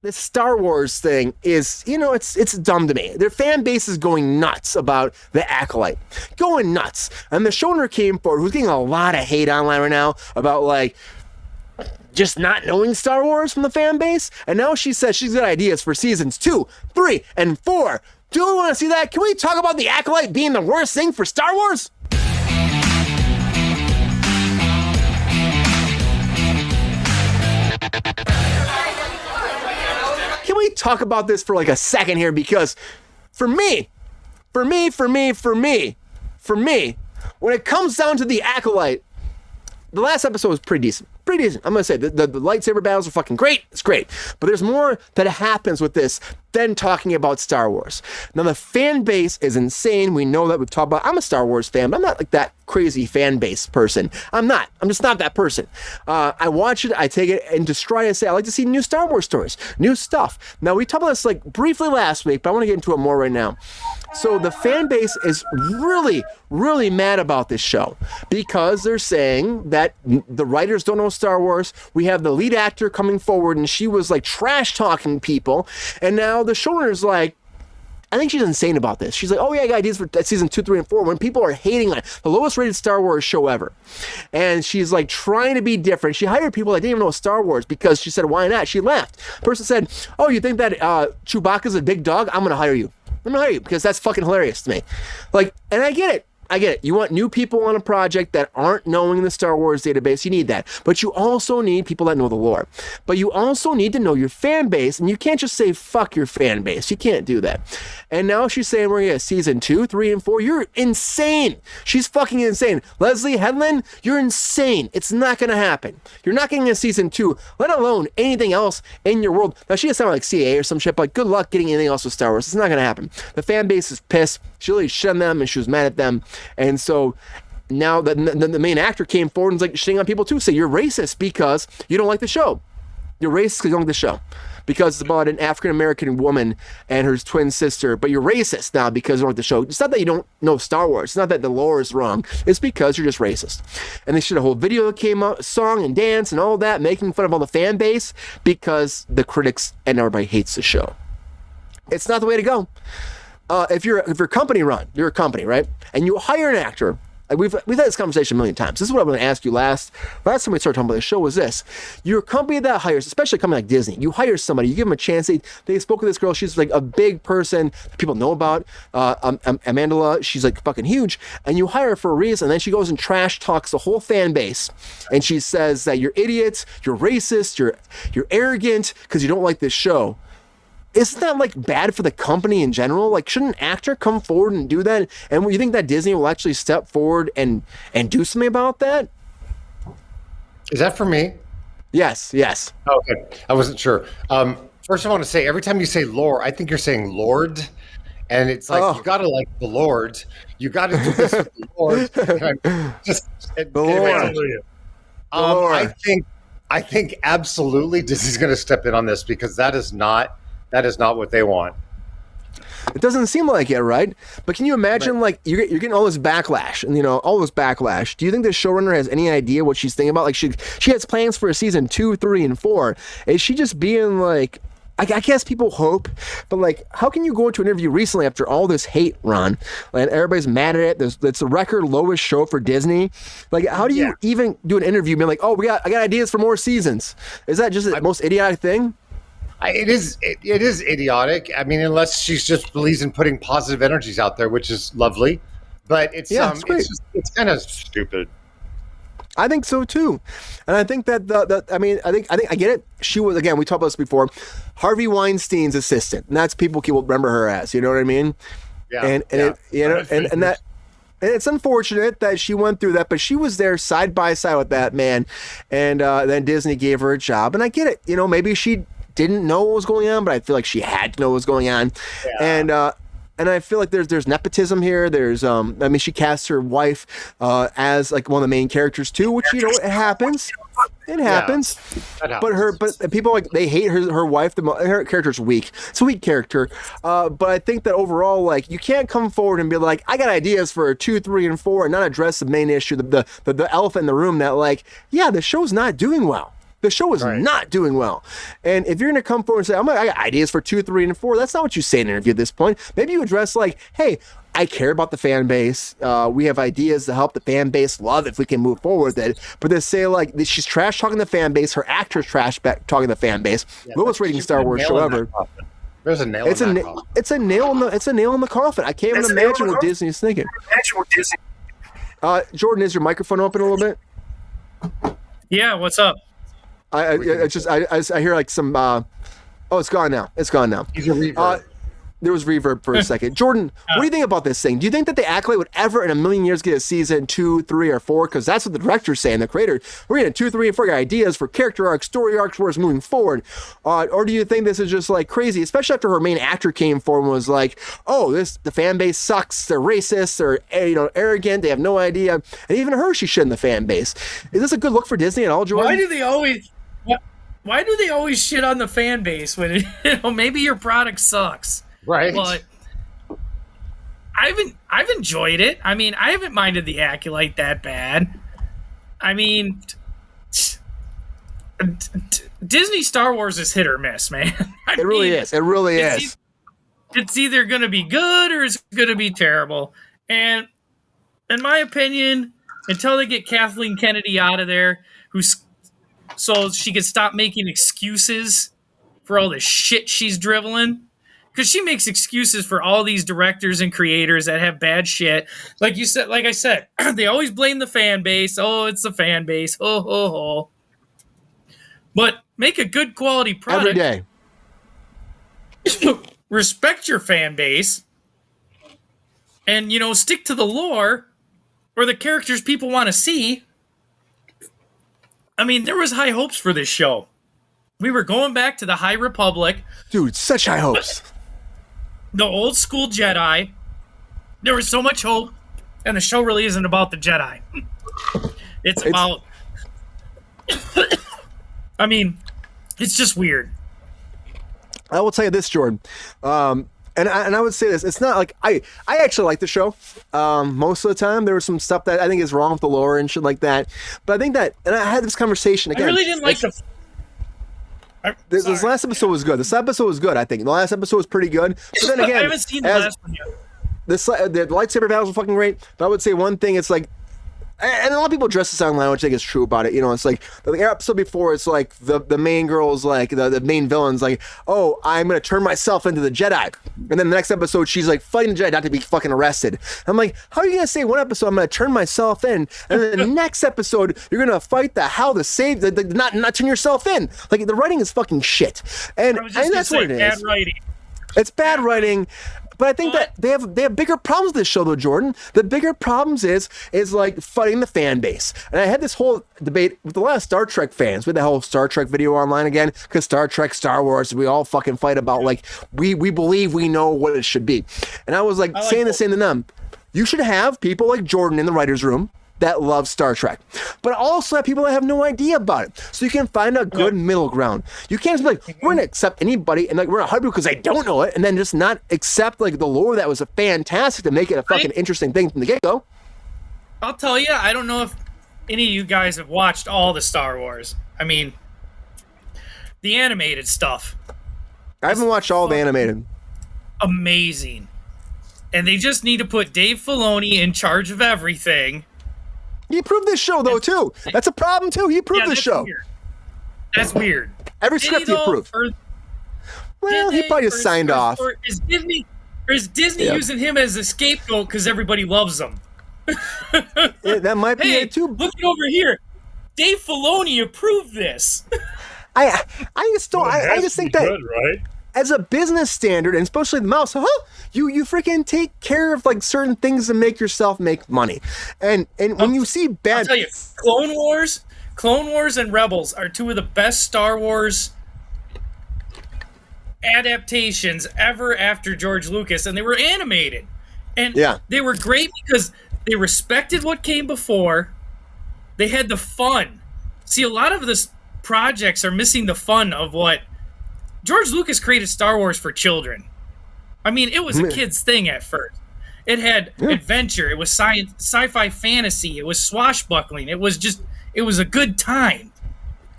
this Star Wars thing is, it's dumb to me. Their fan base is going nuts about the Acolyte. Going nuts. And the showrunner came forward, who's getting a lot of hate online right now about, like, just not knowing Star Wars from the fan base. And now she says she's got ideas for seasons 2, 3, and 4. Do we want to see that? Can we talk about the Acolyte being the worst thing for Star Wars? Can we talk about this for like a second here? Because for me, when it comes down to the Acolyte, the last episode was pretty decent. I'm going to say the lightsaber battles are fucking great. It's great. But there's more that happens with this than talking about Star Wars. Now, the fan base is insane. We know that. We've talked about, I'm a Star Wars fan, but I'm not like that crazy fan base person. I'm just not that person. I watch it, I take it into stride and say, I like to see new Star Wars stories, new stuff. Now, we talked about this like briefly last week, but I want to get into it more right now. So the fan base is really, really mad about this show because they're saying that the writers don't know Star Wars. We have the lead actor coming forward and she was like trash talking people. And now the showrunner's like, I think she's insane about this. She's like, oh yeah, I got ideas for season 2, 3, and 4 when people are hating on it. The lowest rated Star Wars show ever. And she's like trying to be different. She hired people that didn't even know Star Wars because she said, why not? She left. Person said, oh, you think that Chewbacca's a big dog? I'm going to hire you. I'm going to hire you because that's fucking hilarious to me. Like, and I get it. You want new people on a project that aren't knowing the Star Wars database. You need that. But you also need people that know the lore. But you also need to know your fan base. And you can't just say, fuck your fan base. You can't do that. And now she's saying we're going to get season 2, 3, and 4. You're insane. She's fucking insane. Leslie Headland, you're insane. It's not going to happen. You're not getting a season 2, let alone anything else in your world. Now, she has sound like CA or some shit, but good luck getting anything else with Star Wars. It's not going to happen. The fan base is pissed. She really shunned them and she was mad at them. And so now the main actor came forward and was like shitting on people too. Say you're racist because you don't like the show. You're racist because you don't like the show. Because it's about an African-American woman and her twin sister. But you're racist now because you don't like the show. It's not that you don't know Star Wars. It's not that the lore is wrong. It's because you're just racist. And they showed a whole video that came out, song and dance and all that, making fun of all the fan base because the critics and everybody hates the show. It's not the way to go. If you're a company run, you're a company, right? And you hire an actor. Like we've had this conversation a million times. This is what I'm going to ask you last time we started talking about the show was this. You're a company that hires, especially a company like Disney, you hire somebody, you give them a chance. They spoke with this girl. She's like a big person that people know about. Amandla, she's like fucking huge. And you hire her for a reason. And then she goes and trash talks the whole fan base. And she says that you're idiots, you're racist, you're arrogant because you don't like this show. Isn't that like bad for the company in general? Like, shouldn't an actor come forward and do that? And you think that Disney will actually step forward and do something about that? Is that for me? Yes. Oh, okay. I wasn't sure. First, I want to say, every time you say lore, I think you're saying Lord. And it's like, you got to like the Lord. You got to do this with the Lord. I think absolutely Disney's going to step in on this because that is not what they want. It doesn't seem like it, right? But can you imagine, like, you're getting all this backlash, and, all this backlash. Do you think the showrunner has any idea what she's thinking about? Like, she has plans for a season 2, 3, and 4. Is she just being, like, I guess people hope, but, like, how can you go into an interview recently after all this hate, Ron, and everybody's mad at it? It's the record lowest show for Disney. Like, how do you even do an interview being like, oh, I got ideas for more seasons? Is that just the most idiotic thing? It is idiotic. I mean, unless she's just believes in putting positive energies out there, which is lovely, but it's kind of stupid. I think so too, and I think that I get it. She was, again, we talked about this before, Harvey Weinstein's assistant, and that's people remember her as. You know what I mean? Yeah. And it's unfortunate that she went through that, but she was there side by side with that man, and then Disney gave her a job, and I get it. Maybe she didn't know what was going on, but I feel like she had to know what was going on. Yeah. And I feel like there's nepotism here. There's she casts her wife as like one of the main characters too, which it happens. It happens. Yeah, but people like they hate her wife. Her character's weak. It's a weak character. But I think that overall, like, you can't come forward and be like, I got ideas for 2, 3, and 4, and not address the main issue, the elephant in the room that, like, the show's not doing well. The show is not doing well. And if you're going to come forward and say, I got ideas for 2, 3, and 4, that's not what you say in an interview at this point. Maybe you address like, hey, I care about the fan base. We have ideas to help the fan base love if we can move forward with it. But they say like she's trash talking the fan base. Her actor's trash talking the fan base. Lowest rating Star Wars show ever. There's a nail in that coffin. It's a nail in the coffin. I can't even imagine what Disney's thinking. Jordan, is your microphone open a little bit? Yeah, what's up? I hear like some. Oh, it's gone now. It's gone now. He's a reverb. There was reverb for a second. Jordan, what do you think about this thing? Do you think that the Acolyte would ever in a million years get a season 2, 3, or 4? Because that's what the director's saying, the creator. We're getting 2, 3, and 4 ideas for character arcs, story arcs, where it's moving forward. Or do you think this is just like crazy, especially after her main actor came forward and was like, oh, the fan base sucks, they're racist, they're arrogant, they have no idea. And even her, she's shitting the fan base. Is this a good look for Disney at all, Jordan? Why do they always shit on the fan base when maybe your product sucks? Right. But I've enjoyed it. I mean, I haven't minded the Acolyte that bad. I mean, Disney Star Wars is hit or miss, man. It really is. It really is. It's either going to be good or it's going to be terrible. And in my opinion, until they get Kathleen Kennedy out of there, so she can stop making excuses for all the shit she's dribbling. Because she makes excuses for all these directors and creators that have bad shit. Like I said, they always blame the fan base. Oh, it's the fan base. Ho, ho, ho. But make a good quality product. Every day. Respect your fan base. And, stick to the lore or the characters people want to see. I mean, there was high hopes for this show. We were going back to the High Republic. Dude, such high hopes. The old school Jedi. There was so much hope, and the show really isn't about the Jedi. It's about... I mean, it's just weird. I will tell you this, Jordan. And I would say this. It's not like... I actually like the show. Most of the time, there was some stuff that I think is wrong with the lore and shit like that. But I think that... And I had this conversation again. I really didn't like the... This last episode was good. This episode was good, I think. The last episode was pretty good. But then again, I haven't seen the last one yet. The lightsaber battles were fucking great. But I would say one thing, it's like, and a lot of people address this online, which I think is true about it. It's like the episode before, it's like the main girl's like the main villain's like, oh, I'm gonna turn myself into the Jedi, and then the next episot she's like fighting the Jedi not to be fucking arrested. I'm like, how are you gonna say one episode I'm gonna turn myself in, and then the next episode you're gonna fight the not turn yourself in? Like the writing is fucking shit, and that's what it is. Bad writing. It's bad writing. But I think that they have bigger problems with this show, though, Jordan. The bigger problems is like fighting the fan base. And I had this whole debate with a lot of Star Trek fans. We had the whole Star Trek video online again, because Star Trek, Star Wars, we all fucking fight about, like, we believe we know what it should be. And I was like saying the same to them. You should have people like Jordan in the writer's room that love Star Trek, but also have people that have no idea about it. So you can find a good middle ground. You can't just be like, we're gonna accept anybody and like we're gonna hype because I don't know it, and then just not accept like the lore that was a fantastic to make it a fucking interesting thing from the get-go. I'll tell you, I don't know if any of you guys have watched all the Star Wars. I mean, the animated stuff. I haven't watched all the animated. Amazing. And they just need to put Dave Filoni in charge of everything. He approved this show, though, too. That's a problem, too. He approved this show. Weird. That's weird. Every script he approved. Well, he probably just signed off. Or is Disney using him as a scapegoat because everybody loves him? That might be it, too. Look over here. Dave Filoni approved this. I just think that... Good, right? As a business standard, and especially the mouse, you freaking take care of like certain things to make yourself make money. And when you see bad... I'll tell you, Clone Wars and Rebels are two of the best Star Wars adaptations ever after George Lucas, and they were animated. And they were great because they respected what came before. They had the fun. See, a lot of the projects are missing the fun of what... George Lucas created Star Wars for children. I mean, it was a kid's thing at first. It had adventure. It was sci-fi fantasy. It was swashbuckling. It was a good time.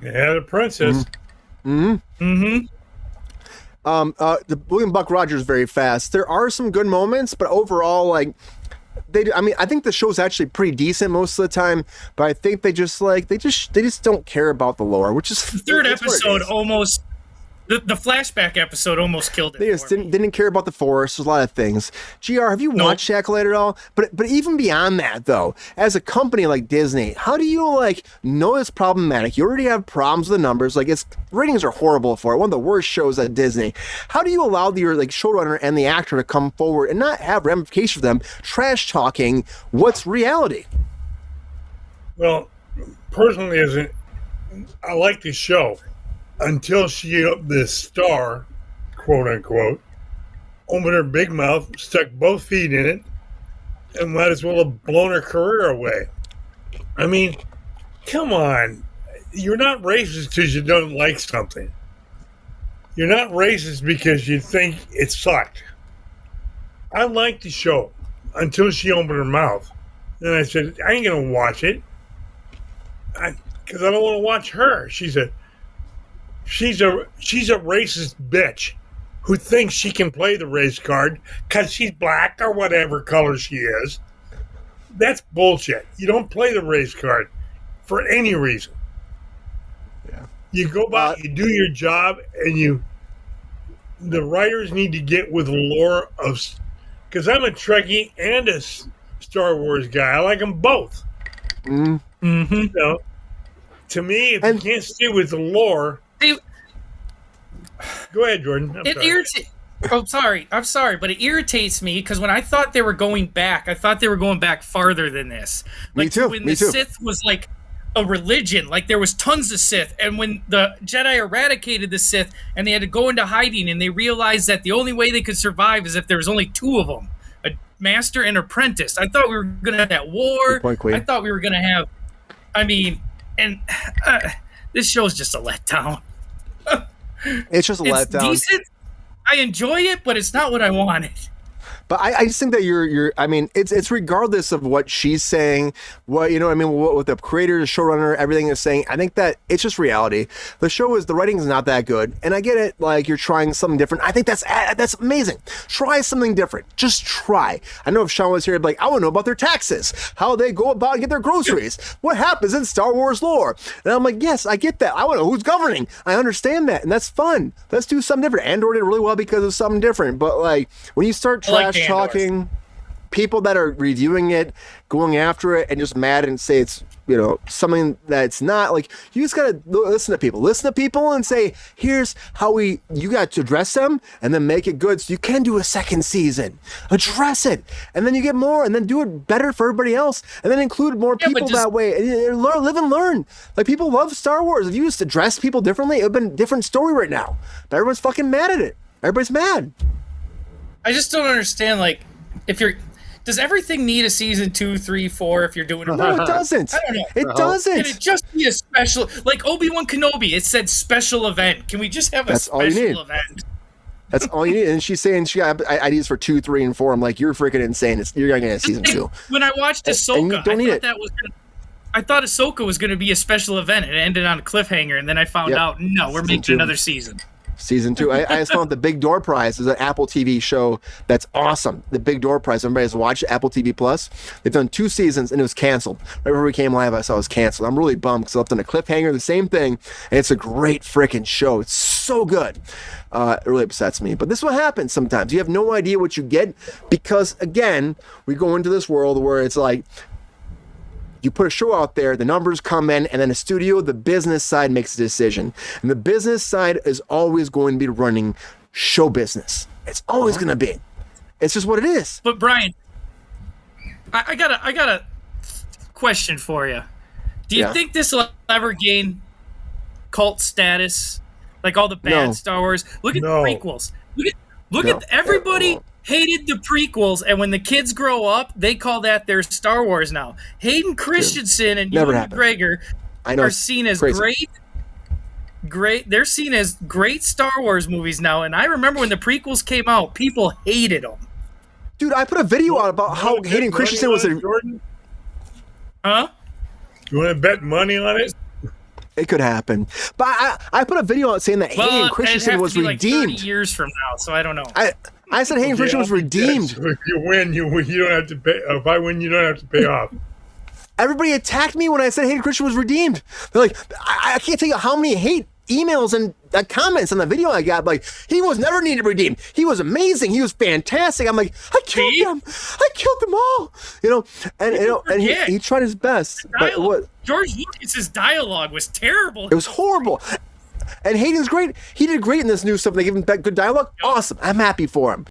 They had a princess. Mm-hmm. The William Buck Rogers very fast. There are some good moments, but overall, like I think the show's actually pretty decent most of the time. But I think they just don't care about the lore, which is the third episode almost. The flashback episode almost killed it. They just didn't care about the Forest. There's a lot of things. GR, have you watched Acolyte at all? But even beyond that, though, as a company like Disney, how do you know it's problematic? You already have problems with the numbers. Ratings are horrible for it. One of the worst shows at Disney. How do you allow your showrunner and the actor to come forward and not have ramifications for them trash talking what's reality? Well, personally, I like the show. Until she, the star, quote unquote, opened her big mouth, stuck both feet in it, and might as well have blown her career away. I mean, come on. You're not racist because you don't like something. You're not racist because you think it sucked. I liked the show until she opened her mouth. Then I said, I ain't going to watch it because I don't want to watch her. She said, She's a racist bitch who thinks she can play the race card because she's black or whatever color she is. That's bullshit. You don't play the race card for any reason. Yeah. You go back, you do your job, and the writers need to get with the lore of, because I'm a Trekkie and a Star Wars guy. I like them both. Mm-hmm. To me, if you can't stay with the lore. Go ahead, Jordan. I'm sorry, but it irritates me because when I thought they were going back, I thought they were going back farther than this. Me too. When the Sith was a religion, there was tons of Sith, and when the Jedi eradicated the Sith and they had to go into hiding, and they realized that the only way they could survive is if there was only two of them, a master and apprentice. I thought we were going to have that war. I thought we were going to have. This show's just a letdown. It's just a letdown. It's decent. I enjoy it, but it's not what I wanted. But I just think that it's regardless of what she's saying, what the creator, the showrunner, everything is saying. I think that it's just reality. The writing is not that good, and I get it. You're trying something different. I think that's amazing. Try something different. Just try. I know if Sean was here, I'd be like, I want to know about their taxes, how they go about and get their groceries, what happens in Star Wars lore. And I'm like, yes, I get that. I want to know who's governing. I understand that, and that's fun. Let's do something different. Andor did really well because of something different. But when you start trash talking, people that are reviewing it, going after it, and just mad and say it's something that's not, you just gotta listen to people and say, here's how you got to address them and then make it good so you can do a second season. Address it, and then you get more, and then do it better for everybody else, and then include more people that way, and live and learn. People love Star Wars. If you just address people differently, it would have been a different story right now, but everyone's fucking mad at it. Everybody's mad. I just don't understand, does everything need a season 2, 3, 4 if you're doing it? No, it doesn't. I don't know. It doesn't. Can it just be a special, Obi-Wan Kenobi, it said special event. Can we just have a special event? That's all you need. And she's saying she got ideas for 2, 3, and 4. I'm like, you're freaking insane. You're going to get season 2. When I watched Ahsoka, I thought Ahsoka was going to be a special event. It ended on a cliffhanger, and then I found out, no, we're making another season. Season 2. I just found the Big Door Prize is an Apple TV show that's awesome. The Big Door Prize. Everybody has watched Apple TV Plus. They've done 2 seasons and it was canceled. Right before we came live, I saw it was canceled. I'm really bummed because I left on a cliffhanger, the same thing. And it's a great freaking show. It's so good. It really upsets me. But this is what happens sometimes. You have no idea what you get because, again, we go into this world where it's you put a show out there, the numbers come in, and then the studio, the business side makes a decision. And the business side is always going to be running show business. It's always going to be. It's just what it is. But Brian, I got a question for you. Do you think this will ever gain cult status? Like all the bad Star Wars? Look at the prequels. Look at everybody hated the prequels, and when the kids grow up, they call that their Star Wars now. Hayden Christensen and Ewan McGregor are seen as great. They're seen as great Star Wars movies now, and I remember when the prequels came out, people hated them. Dude, I put a video out about how Hayden Christensen was Jordan? Huh? You want to bet money on it? It could happen. But I put a video out saying that Hayden Christensen was redeemed. Like 30 years from now, so I don't know. I said Hayden Christensen was redeemed. Yes. If you win, you don't have to pay. If I win, you don't have to pay off. Everybody attacked me when I said Hayden Christensen was redeemed. They're like, I can't tell you how many hate emails and comments on the video I got. Like, he was never needed redeemed. He was amazing. He was fantastic. I'm like, I killed them. I killed them all. And he tried his best. But what? George Lucas's dialogue was terrible. It was horrible. And Hayden's great. He did great in this new stuff. They give him that good dialogue. Awesome. I'm happy for him.